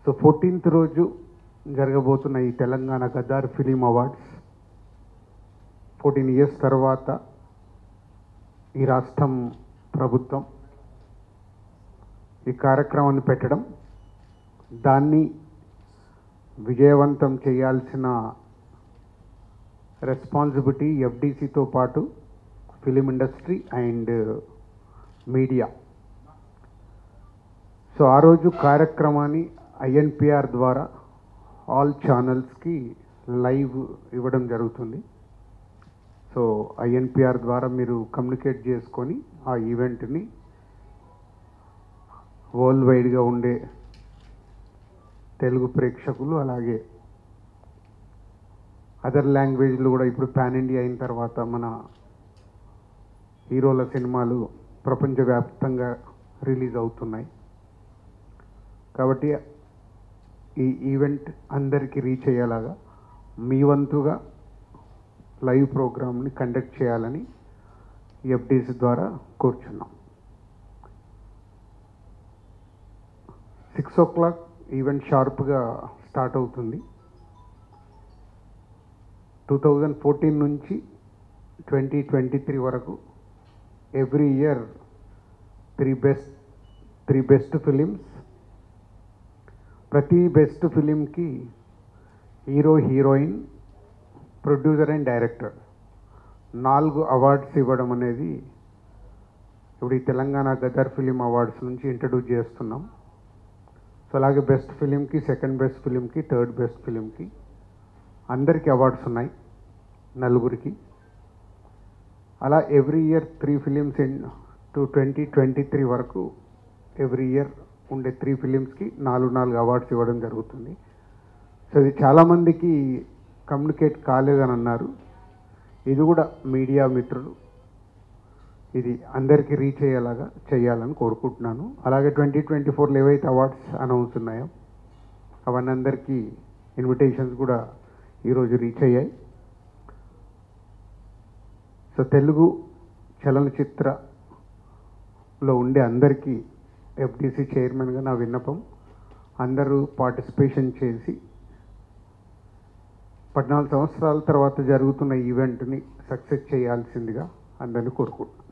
So 14th రోజు జరగబోతున్న ఈ Telangana Gaddar film awards 14 years తర్వాత ఈ రాష్ట్రం ప్రభుత్వం ఈ కార్యక్రమాన్ని పెట్టడం, దాన్ని విజయవంతం చేయాల్సిన రెస్పాన్సిబిలిటీ ఎఫ్డిసితో పాటు film industry and media. So ఆ రోజు కార్యక్రమాన్ని ఐఎన్పిఆర్ ద్వారా ఆల్ ఛానల్స్కి లైవ్ ఇవ్వడం జరుగుతుంది. సో ఐఎన్పిఆర్ ద్వారా మీరు కమ్యూనికేట్ చేసుకొని ఆ ఈవెంట్ని వరల్డ్ వైడ్గా ఉండే తెలుగు ప్రేక్షకులు, అలాగే అదర్ లాంగ్వేజ్లు కూడా ఇప్పుడు పాన్ ఇండియా అయిన తర్వాత మన హీరోల సినిమాలు ప్రపంచవ్యాప్తంగా రిలీజ్ అవుతున్నాయి. కాబట్టి ఈ ఈవెంట్ అందరికీ రీచ్ అయ్యేలాగా మీ వంతుగా లైవ్ ప్రోగ్రామ్ని కండక్ట్ చేయాలని ఎఫ్డిసి ద్వారా కోరుచున్నాం. 6 o'clock ఈవెంట్ షార్ప్గా స్టార్ట్ అవుతుంది. 2014 నుంచి 2023 వరకు every year three best films, ప్రతి బెస్ట్ ఫిలింకి hero, heroine, producer and director 4 awards ఇవ్వడం అనేది ఇప్పుడు ఈ తెలంగాణ గదర్ ఫిలిం అవార్డ్స్ నుంచి ఇంట్రడ్యూస్ చేస్తున్నాం. సో అలాగే బెస్ట్ ఫిలింకి, సెకండ్ బెస్ట్ ఫిలింకి, థర్డ్ బెస్ట్ ఫిలింకి అందరికీ అవార్డ్స్ ఉన్నాయి, 4 అలా ఎవ్రీ ఇయర్ 3 ఫిలిమ్స్ టు 2023 వరకు ఎవ్రీ ఇయర్ ఉండే 3 ఫిలిమ్స్కి 4 అవార్డ్స్ ఇవ్వడం జరుగుతుంది. సో ఇది చాలామందికి కమ్యూనికేట్ కాలేదని అన్నారు. ఇది కూడా మీడియా మిత్రులు ఇది అందరికీ రీచ్ అయ్యేలాగా చేయాలని కోరుకుంటున్నాను. అలాగే 2024లో ఏవైతే అవార్డ్స్ అనౌన్స్ ఉన్నాయో అవన్నీ అందరికీ ఇన్విటేషన్స్ కూడా ఈరోజు రీచ్ అయ్యాయి. సో తెలుగు చలనచిత్రలో ఉండే అందరికీ ఎఫ్డిసి చైర్మన్గా నా విన్నపం, అందరూ పార్టిసిపేషన్ చేసి 14 సంవత్సరాల తర్వాత జరుగుతున్న ఈవెంట్ని సక్సెస్ చేయాల్సిందిగా అందరినీ కోరుకుంటున్నాను.